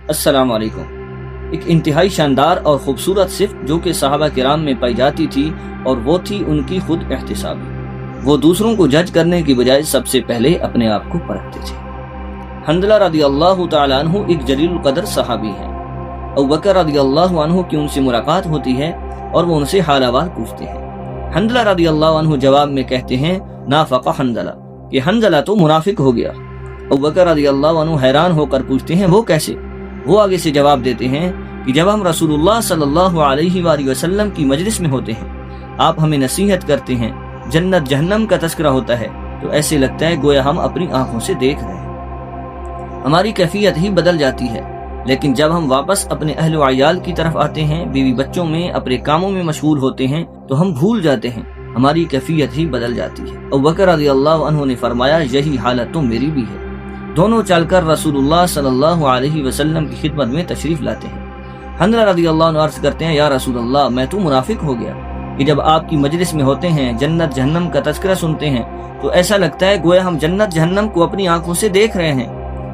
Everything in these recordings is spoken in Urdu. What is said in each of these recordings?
السلام علیکم۔ ایک انتہائی شاندار اور خوبصورت صفت جو کہ صحابہ کرام میں پائی جاتی تھی اور وہ تھی ان کی خود احتسابی۔ وہ دوسروں کو جج کرنے کی بجائے سب سے پہلے اپنے آپ کو پرکھتے تھے۔ حنظلہ رضی اللہ تعالیٰ عنہ ایک جلیل القدر صحابی ہیں۔ ابوبکر رضی اللہ عنہ کی ان سے ملاقات ہوتی ہے اور وہ ان سے حال احوال پوچھتے ہیں۔ حنظلہ رضی اللہ عنہ جواب میں کہتے ہیں نافق حنظلہ، کہ حنظلہ تو منافق ہو گیا۔ ابوبکر رضی اللہ عنہ حیران ہو کر پوچھتے ہیں وہ کیسے؟ وہ آگے سے جواب دیتے ہیں کہ جب ہم رسول اللہ صلی اللہ علیہ وآلہ وسلم کی مجلس میں ہوتے ہیں، آپ ہمیں نصیحت کرتے ہیں، جنت جہنم کا تذکرہ ہوتا ہے، تو ایسے لگتا ہے گویا ہم اپنی آنکھوں سے دیکھ رہے ہیں، ہماری کیفیت ہی بدل جاتی ہے۔ لیکن جب ہم واپس اپنے اہل و عیال کی طرف آتے ہیں، بیوی بچوں میں، اپنے کاموں میں مشغول ہوتے ہیں، تو ہم بھول جاتے ہیں، ہماری کیفیت ہی بدل جاتی ہے۔ ابوبکر رضی اللہ عنہ نے فرمایا یہی حالت تو میری بھی ہے۔ دونوں چل کر رسول اللہ صلی اللہ علیہ وسلم کی خدمت میں تشریف لاتے ہیں۔ حنظلہ رضی اللہ عنہ عرض کرتے ہیں یا رسول اللہ، میں تو منافق ہو گیا کہ جب آپ کی مجلس میں ہوتے ہیں، جنت جہنم کا تذکرہ سنتے ہیں، تو ایسا لگتا ہے گویا ہم جنت جہنم کو اپنی آنکھوں سے دیکھ رہے ہیں،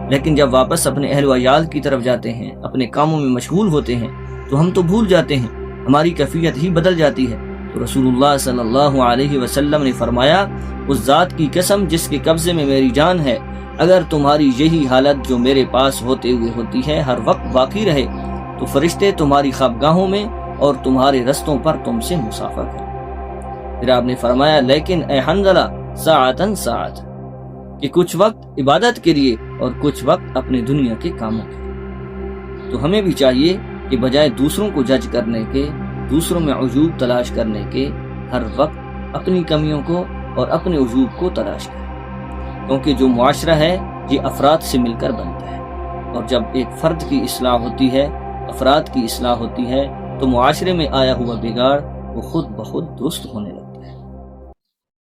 لیکن جب واپس اپنے اہل و عیال کی طرف جاتے ہیں، اپنے کاموں میں مشغول ہوتے ہیں، تو ہم تو بھول جاتے ہیں، ہماری کیفیت ہی بدل جاتی ہے۔ تو رسول اللہ صلی اللہ علیہ وسلم نے فرمایا اس ذات کی قسم جس کے قبضے میں میری جان ہے، اگر تمہاری یہی حالت جو میرے پاس ہوتے ہوئے ہوتی ہے ہر وقت باقی رہے، تو فرشتے تمہاری خوابگاہوں میں اور تمہارے رستوں پر تم سے مسافر کریں۔ پھر آپ نے فرمایا لیکن اے حنظلہ ساعتاً ساعت، کہ کچھ وقت عبادت کے لیے اور کچھ وقت اپنے دنیا کے کاموں کے لیے۔ تو ہمیں بھی چاہیے کہ بجائے دوسروں کو جج کرنے کے، دوسروں میں عیوب تلاش کرنے کے، ہر وقت اپنی کمیوں کو اور اپنے عیوب کو تلاش کریں، کیونکہ جو معاشرہ ہے یہ افراد سے مل کر بنتا ہے، اور جب ایک فرد کی اصلاح ہوتی ہے، افراد کی اصلاح ہوتی ہے، تو معاشرے میں آیا ہوا بگاڑ وہ خود بخود درست ہونے لگتا ہے۔